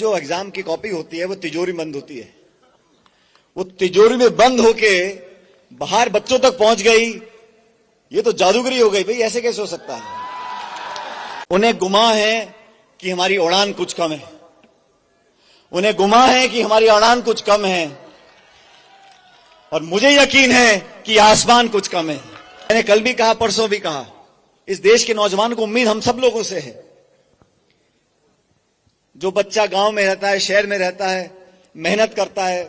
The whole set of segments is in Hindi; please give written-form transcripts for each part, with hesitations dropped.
जो एग्जाम की कॉपी होती है वो तिजोरी बंद होती है। वो तिजोरी में बंद होके बाहर बच्चों तक पहुंच गई, ये तो जादूगरी हो गई। भाई ऐसे कैसे हो सकता है? उन्हें गुमा है कि हमारी उड़ान कुछ कम है, उन्हें गुमा है कि हमारी उड़ान कुछ कम है, और मुझे यकीन है कि आसमान कुछ कम है। मैंने कल भी कहा, परसों भी कहा, इस देश के नौजवान को उम्मीद हम सब लोगों से है। जो बच्चा गांव में रहता है, शहर में रहता है, मेहनत करता है,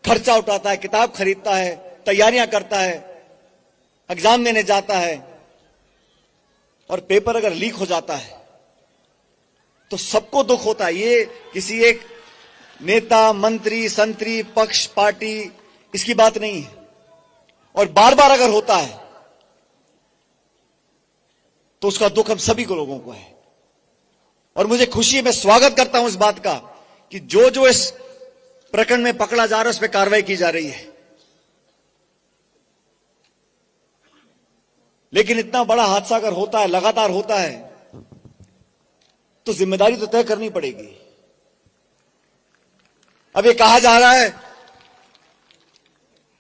खर्चा उठाता है, किताब खरीदता है, तैयारियां करता है, एग्जाम देने जाता है, और पेपर अगर लीक हो जाता है तो सबको दुख होता है। ये किसी एक नेता, मंत्री, संतरी, पक्ष, पार्टी, इसकी बात नहीं है। और बार बार अगर होता है तो उसका दुख हम सभी को लोगों को है। और मुझे खुशी है, मैं स्वागत करता हूं इस बात का कि जो जो इस प्रकरण में पकड़ा जा रहा है उस पर कार्रवाई की जा रही है। लेकिन इतना बड़ा हादसा अगर होता है, लगातार होता है, तो जिम्मेदारी तो तय करनी पड़ेगी। अब ये कहा जा रहा है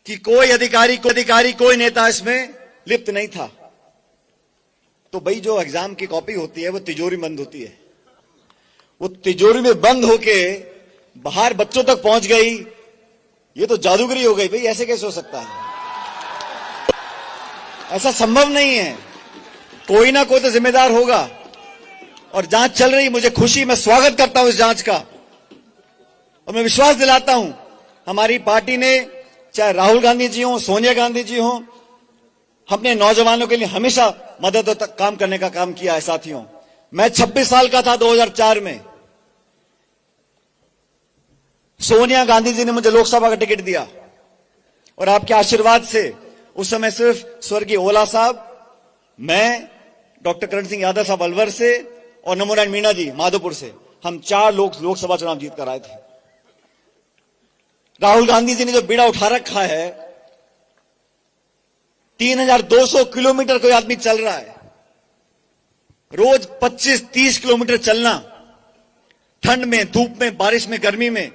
कि कोई अधिकारी, कोई नेता इसमें लिप्त नहीं था। तो भाई जो एग्जाम की कॉपी होती है वो तिजोरी बंद होती है। वो तिजोरी में बंद होके बाहर बच्चों तक पहुंच गई, ये तो जादूगरी हो गई। भाई ऐसे कैसे हो सकता है? ऐसा संभव नहीं है। कोई ना कोई तो जिम्मेदार होगा, और जांच चल रही। मुझे खुशी, मैं स्वागत करता हूं इस जांच का, और मैं विश्वास दिलाता हूं हमारी पार्टी ने, चाहे राहुल गांधी जी हो, सोनिया गांधी जी हो, अपने नौजवानों के लिए हमेशा मदद और काम करने का काम किया है। साथियों, मैं 26 साल का था 2004 में। सोनिया गांधी जी ने मुझे लोकसभा का टिकट दिया, और आपके आशीर्वाद से उस समय सिर्फ स्वर्गीय ओला साहब, मैं, डॉक्टर करण सिंह यादव साहब अलवर से, और नमोनारायण मीणा जी माधोपुर से, हम 4 लोग लोकसभा चुनाव जीत कर आए थे। राहुल गांधी जी ने जो बीड़ा उठा रखा है, 3200 किलोमीटर कोई आदमी चल रहा है, रोज 25-30 किलोमीटर चलना, ठंड में, धूप में, बारिश में, गर्मी में,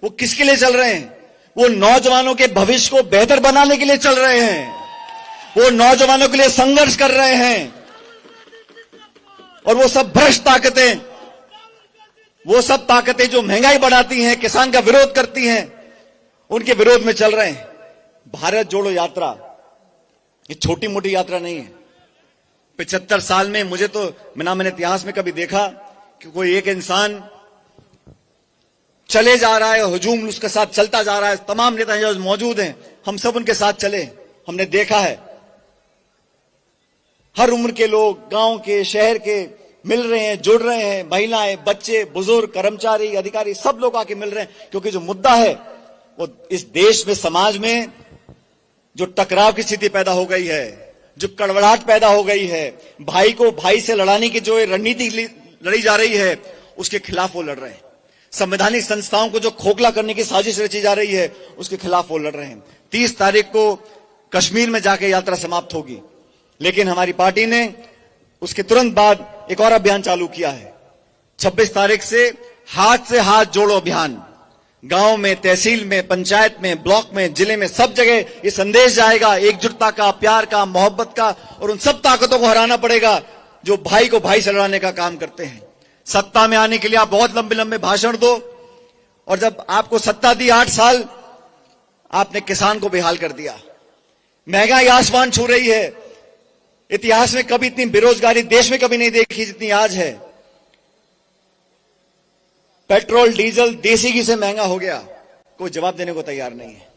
वो किसके लिए चल रहे हैं? वो नौजवानों के भविष्य को बेहतर बनाने के लिए चल रहे हैं। वो नौजवानों के लिए संघर्ष कर रहे हैं। और वो सब भ्रष्ट ताकतें, वो सब ताकतें जो महंगाई बढ़ाती हैं, किसान का विरोध करती हैं, उनके विरोध में चल रहे हैं। भारत जोड़ो यात्रा ये छोटी मोटी यात्रा नहीं है। 75 साल में मुझे तो मैंने इतिहास में कभी देखा कि कोई एक इंसान चले जा रहा है, हुजूम उसके साथ चलता जा रहा है। तमाम नेता जो मौजूद हैं, हम सब उनके साथ चले। हमने देखा है हर उम्र के लोग, गांव के, शहर के मिल रहे हैं, जुड़ रहे हैं। महिलाएं, बच्चे, बुजुर्ग, कर्मचारी, अधिकारी, सब लोग आके मिल रहे हैं। क्योंकि जो मुद्दा है वो इस देश में, समाज में जो टकराव की स्थिति पैदा हो गई है, जो कड़वड़ाहट पैदा हो गई है, भाई को भाई से लड़ाने की जो रणनीति लड़ी जा रही है, उसके खिलाफ वो लड़ रहे हैं। संवैधानिक संस्थाओं को जो खोखला करने की साजिश रची जा रही है, उसके खिलाफ वो लड़ रहे हैं। 30 तारीख को कश्मीर में जाके यात्रा समाप्त होगी, लेकिन हमारी पार्टी ने उसके तुरंत बाद एक और अभियान चालू किया है। 26 तारीख से हाथ जोड़ो अभियान, गांव में, तहसील में, पंचायत में, ब्लॉक में, जिले में, सब जगह ये संदेश जाएगा एकजुटता का, प्यार का, मोहब्बत का। और उन सब ताकतों को हराना पड़ेगा जो भाई को भाई से लड़ाने का काम करते हैं। सत्ता में आने के लिए आप बहुत लंबे लंबे भाषण दो, और जब आपको सत्ता दी 8 साल, आपने किसान को बेहाल कर दिया। महंगाई आसमान छू रही है। इतिहास में कभी इतनी बेरोजगारी देश में कभी नहीं देखी जितनी आज है। पेट्रोल, डीजल, देसी घी से महंगा हो गया, कोई जवाब देने को तैयार नहीं है।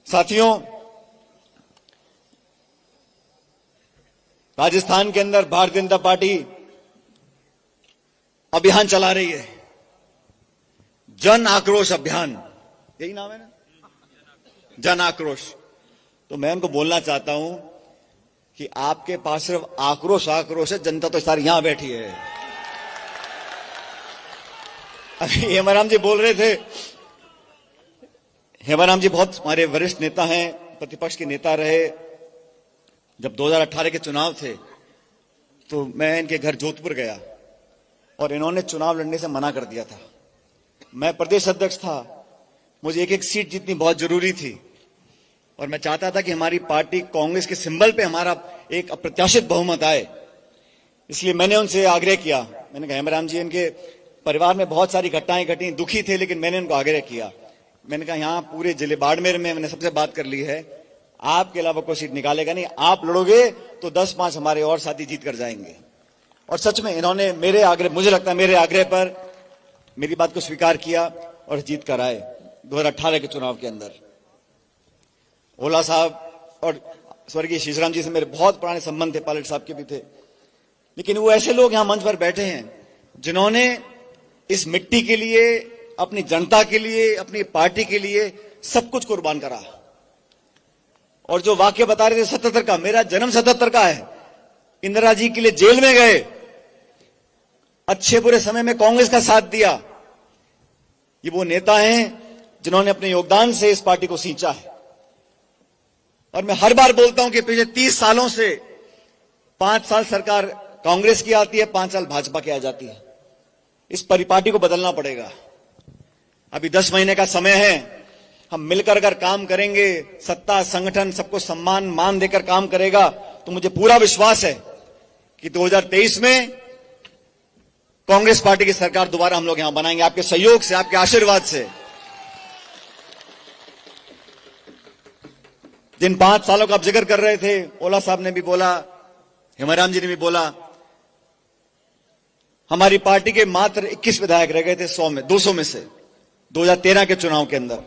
साथियों, राजस्थान के अंदर भारतीय जनता पार्टी अभियान चला रही है, जन आक्रोश अभियान, यही नाम है ना, जन आक्रोश। तो मैं उनको बोलना चाहता हूं कि आपके पास सिर्फ आक्रोश है, जनता तो सारी यहां बैठी है। अभी हेमाराम जी बोल रहे थे, हेमाराम जी बहुत हमारे वरिष्ठ नेता हैं, प्रतिपक्ष के नेता रहे। जब 2018 के चुनाव थे तो मैं इनके घर जोधपुर गया, और इन्होंने चुनाव लड़ने से मना कर दिया था। मैं प्रदेश अध्यक्ष था, मुझे एक एक सीट जीतनी बहुत जरूरी थी और मैं चाहता था कि हमारी पार्टी कांग्रेस के सिंबल पे हमारा एक अप्रत्याशित बहुमत आए। इसलिए मैंने उनसे आग्रह किया, मैंने कहा हेमराम जी, इनके परिवार में बहुत सारी घटनाएं घटी, दुखी थे, लेकिन मैंने उनको आग्रह किया। मैंने कहा यहाँ पूरे जिले बाड़मेर में मैंने सबसे बात कर ली है, आपके अलावा कोई सीट निकालेगा नहीं, आप लड़ोगे तो 10-5 हमारे और साथी जीत कर जाएंगे। और सच में इन्होंने मेरे आग्रह, मुझे लगता है मेरे आग्रह पर मेरी बात को स्वीकार किया और जीत कर आए 2018 के चुनाव के अंदर। ओला साहब और स्वर्गीय शीशराम जी से मेरे बहुत पुराने संबंध थे, पायलट साहब के भी थे, लेकिन वो ऐसे लोग यहां मंच पर बैठे हैं जिन्होंने इस मिट्टी के लिए, अपनी जनता के लिए, अपनी पार्टी के लिए सब कुछ कुर्बान करा। और जो वाक्य बता रहे थे 77 का, मेरा जन्म 77 का है। इंदिरा जी के लिए जेल में गए, अच्छे बुरे समय में कांग्रेस का साथ दिया। ये वो नेता हैं जिन्होंने अपने योगदान से इस पार्टी को सींचा है। और मैं हर बार बोलता हूं कि पिछले 30 सालों से 5 साल सरकार कांग्रेस की आती है, 5 साल भाजपा की आ जाती है। इस परिपाटी को बदलना पड़ेगा। अभी 10 महीने का समय है, हम मिलकर अगर काम करेंगे, सत्ता, संगठन सबको सम्मान मान देकर काम करेगा, तो मुझे पूरा विश्वास है कि 2023 में कांग्रेस पार्टी की सरकार दोबारा हम लोग यहां बनाएंगे, आपके सहयोग से, आपके आशीर्वाद से। जिन 5 सालों का आप जिक्र कर रहे थे, ओला साहब ने भी बोला, हेमराम जी ने भी बोला, हमारी पार्टी के मात्र 21 विधायक रह गए थे 200 में से 2013 के चुनाव के अंदर,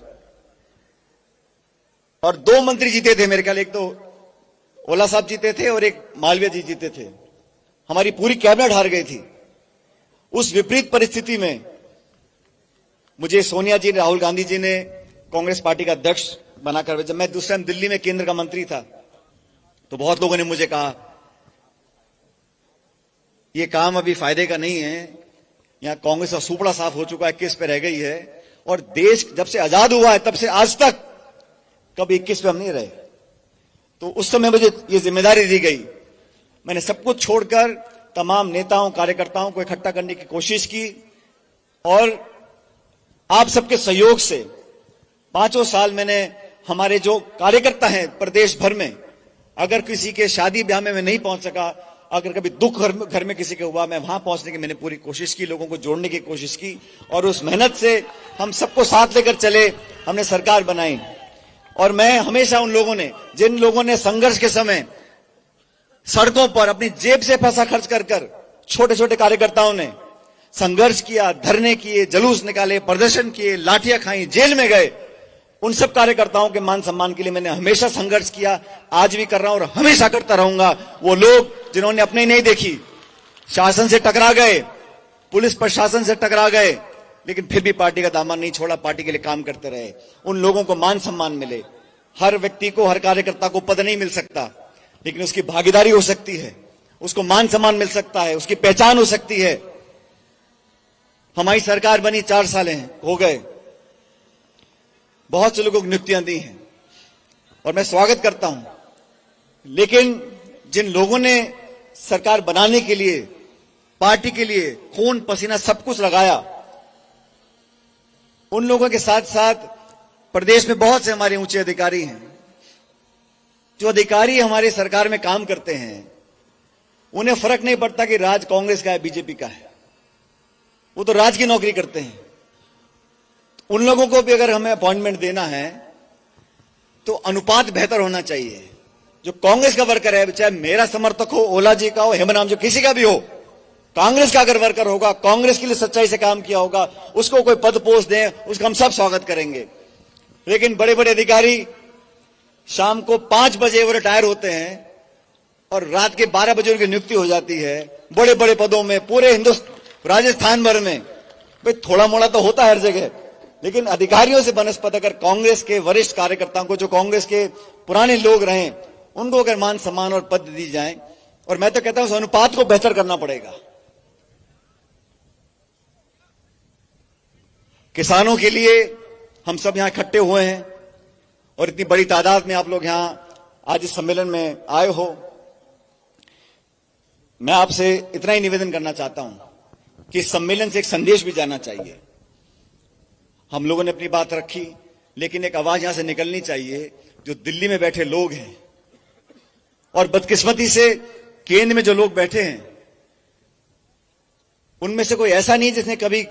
और 2 मंत्री जीते थे मेरे ख्याल, एक तो ओला साहब जीते थे और एक मालवीय जी जीते थे। हमारी पूरी कैबिनेट हार गई थी। उस विपरीत परिस्थिति में मुझे सोनिया जी ने, राहुल गांधी जी ने कांग्रेस पार्टी का अध्यक्ष बनाकर, जब मैं दूसरे टाइम दिल्ली में केंद्र का मंत्री था, तो बहुत लोगों ने मुझे कहा ये काम अभी फायदे का नहीं है, यहां कांग्रेस का सुपड़ा साफ हो चुका है, 21 पे रह गई है, और देश जब से आजाद हुआ है तब से आज तक कभी 21 पे हम नहीं रहे। तो उस समय मुझे ये जिम्मेदारी दी गई, मैंने सब कुछ छोड़कर तमाम नेताओं, कार्यकर्ताओं को इकट्ठा करने की कोशिश की, और आप सबके सहयोग से 5 साल मैंने, हमारे जो कार्यकर्ता हैं प्रदेश भर में, अगर किसी के शादी ब्याह में मैं नहीं पहुंच सका, अगर कभी दुख घर में किसी के हुआ, मैं वहां पहुंचने की मैंने पूरी कोशिश की, लोगों को जोड़ने की कोशिश की, और उस मेहनत से हम सबको साथ लेकर चले, हमने सरकार बनाई। और मैं हमेशा उन लोगों ने, जिन लोगों ने संघर्ष के समय सड़कों पर अपनी जेब से पैसा खर्च कर, छोटे छोटे कार्यकर्ताओं ने संघर्ष किया, धरने किए, जुलूस निकाले, प्रदर्शन किए, लाठियां खाई, जेल में गए, उन सब कार्यकर्ताओं के मान सम्मान के लिए मैंने हमेशा संघर्ष किया, आज भी कर रहा हूं और हमेशा करता रहूंगा। वो लोग जिन्होंने अपनी नहीं देखी, शासन से टकरा गए, पुलिस प्रशासन से टकरा गए, लेकिन फिर भी पार्टी का दामन नहीं छोड़ा, पार्टी के लिए काम करते रहे, उन लोगों को मान सम्मान मिले। हर व्यक्ति को, हर कार्यकर्ता को पद नहीं मिल सकता, लेकिन उसकी भागीदारी हो सकती है, उसको मान सम्मान मिल सकता है, उसकी पहचान हो सकती है। हमारी सरकार बनी 4 साल हो गए, बहुत से लोगों को नियुक्तियां दी हैं और मैं स्वागत करता हूं, लेकिन जिन लोगों ने सरकार बनाने के लिए, पार्टी के लिए खून पसीना सब कुछ लगाया, उन लोगों के साथ साथ प्रदेश में बहुत से हमारे ऊंचे अधिकारी हैं। जो अधिकारी हमारे सरकार में काम करते हैं, उन्हें फर्क नहीं पड़ता कि राज कांग्रेस का है, बीजेपी का है, वो तो राज की नौकरी करते हैं। उन लोगों को भी अगर हमें अपॉइंटमेंट देना है तो अनुपात बेहतर होना चाहिए। जो कांग्रेस का वर्कर है, चाहे मेरा समर्थक हो, ओला जी का हो, हेमराम जो किसी का भी हो, कांग्रेस का अगर वर्कर होगा, कांग्रेस के लिए सच्चाई से काम किया होगा, उसको कोई पद पोस्ट दें, उसका हम सब स्वागत करेंगे। लेकिन बड़े बड़े अधिकारी शाम को 5 बजे वो रिटायर होते हैं और रात के 12 बजे उनकी नियुक्ति हो जाती है बड़े बड़े पदों में, पूरे हिंदुस्तान, राजस्थान भर में। भाई थोड़ा मोड़ा तो होता है हर जगह, लेकिन अधिकारियों से बनस्पत अगर कांग्रेस के वरिष्ठ कार्यकर्ताओं को, जो कांग्रेस के पुराने लोग रहे, उनको अगर मान सम्मान और पद दी जाए, और मैं तो कहता हूं उस अनुपात को बेहतर करना पड़ेगा। किसानों के लिए हम सब यहां इकट्ठे हुए हैं और इतनी बड़ी तादाद में आप लोग यहां आज इस सम्मेलन में आए हो। मैं आपसे इतना ही निवेदन करना चाहता हूं कि इस सम्मेलन से एक संदेश भी जाना चाहिए। हम लोगों ने अपनी बात रखी, लेकिन एक आवाज यहां से निकलनी चाहिए जो दिल्ली में बैठे लोग हैं, और बदकिस्मती से केंद्र में जो लोग बैठे हैं उनमें से कोई ऐसा नहीं जिसने कभी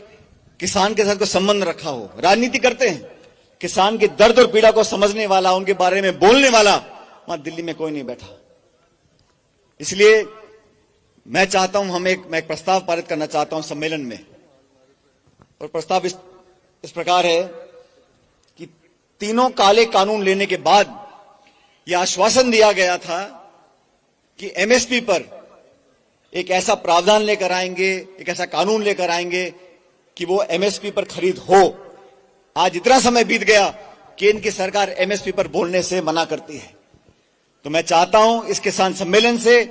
किसान के साथ कोई संबंध रखा हो। राजनीति करते हैं, किसान के दर्द और पीड़ा को समझने वाला, उनके बारे में बोलने वाला वहां दिल्ली में कोई नहीं बैठा। इसलिए मैं चाहता हूं, मैं एक प्रस्ताव पारित करना चाहता हूं सम्मेलन में, और प्रस्ताव इस प्रकार है कि तीनों काले कानून लेने के बाद यह आश्वासन दिया गया था कि एमएसपी पर एक ऐसा प्रावधान लेकर आएंगे, एक ऐसा कानून लेकर आएंगे कि वो एमएसपी पर खरीद हो। आज इतना समय बीत गया, केंद्र की सरकार एमएसपी पर बोलने से मना करती है। तो मैं चाहता हूं इस किसान सम्मेलन से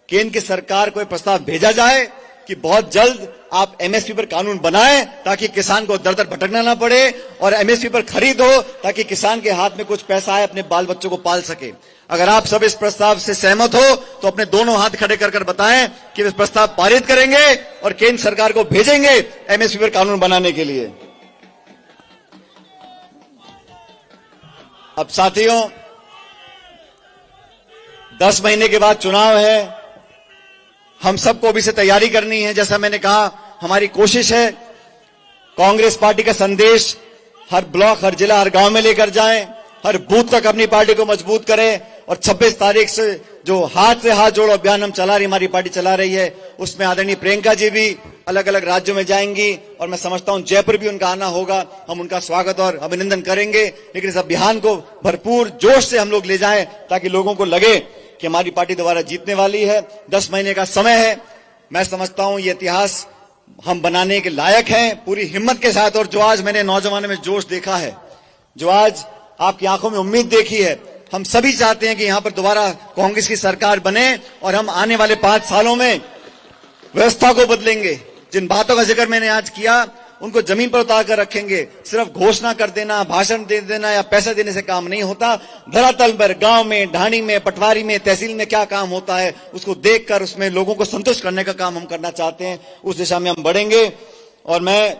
केंद्र की सरकार को एक प्रस्ताव भेजा जाए कि बहुत जल्द आप एमएसपी पर कानून बनाएं, ताकि किसान को दर दर भटकना ना पड़े, और एमएसपी पर खरीद हो ताकि किसान के हाथ में कुछ पैसा आए, अपने बाल बच्चों को पाल सके। अगर आप सब इस प्रस्ताव से सहमत हो तो अपने दोनों हाथ खड़े कर बताएं कि इस प्रस्ताव पारित करेंगे और केंद्र सरकार को भेजेंगे एमएसपी पर कानून बनाने के लिए। अब साथियों, 10 महीने के बाद चुनाव है, हम सबको अभी से तैयारी करनी है। जैसा मैंने कहा, हमारी कोशिश है कांग्रेस पार्टी का संदेश हर ब्लॉक, हर जिला, हर गांव में लेकर जाएं, हर बूथ तक अपनी पार्टी को मजबूत करें, और 26 तारीख से जो हाथ से हाथ जोड़ो अभियान हम चला रही, हमारी पार्टी चला रही है, उसमें आदरणीय प्रियंका जी भी अलग अलग राज्यों में जाएंगी, और मैं समझता हूं जयपुर भी उनका आना होगा। हम उनका स्वागत और अभिनंदन करेंगे, लेकिन इस अभियान को भरपूर जोश से हम लोग ले जाएं ताकि लोगों को लगे कि हमारी पार्टी दोबारा जीतने वाली है। 10 महीने का समय है। मैं समझता हूं ये इतिहास हम बनाने के लायक हैं पूरी हिम्मत के साथ। और जो आज मैंने नौजवानों में जोश देखा है, जो आज आपकी आंखों में उम्मीद देखी है, हम सभी चाहते हैं कि यहां पर दोबारा कांग्रेस की सरकार बने, और हम आने वाले 5 सालों में व्यवस्था को बदलेंगे। जिन बातों का जिक्र मैंने आज किया उनको जमीन पर उतार कर रखेंगे। सिर्फ घोषणा कर देना, भाषण दे देना या पैसा देने से काम नहीं होता। धरातल पर गांव में, ढाणी में, पटवारी में, तहसील में क्या काम होता है उसको देखकर उसमें लोगों को संतुष्ट करने का काम हम करना चाहते हैं। उस दिशा में हम बढ़ेंगे। और मैं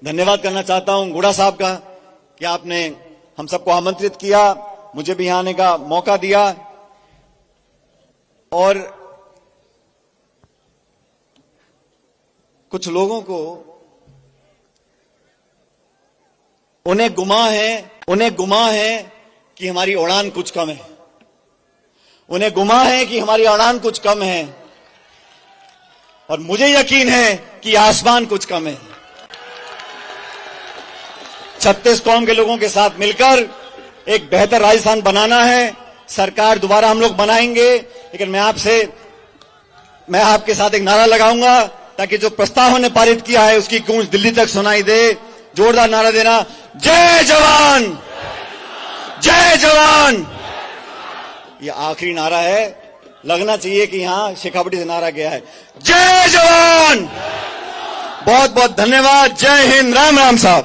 धन्यवाद करना चाहता हूं गुड़ा साहब का कि आपने हम सबको आमंत्रित किया, मुझे भी यहां आने का मौका दिया, और कुछ लोगों को उन्हें गुमा है कि हमारी उड़ान कुछ कम है, उन्हें गुमा है कि हमारी उड़ान कुछ कम है, और मुझे यकीन है कि आसमान कुछ कम है। 36 कौम के लोगों के साथ मिलकर एक बेहतर राजस्थान बनाना है। सरकार दोबारा हम लोग बनाएंगे, लेकिन मैं आपके साथ एक नारा लगाऊंगा ताकि जो प्रस्ताव हमने पारित किया है उसकी गूंज दिल्ली तक सुनाई दे। जोरदार नारा देना, जय जवान, जय जवान। ये आखिरी नारा है, लगना चाहिए कि यहां शेखावटी से नारा गया है, जय जवान। बहुत बहुत धन्यवाद। जय हिंद। राम राम साहब।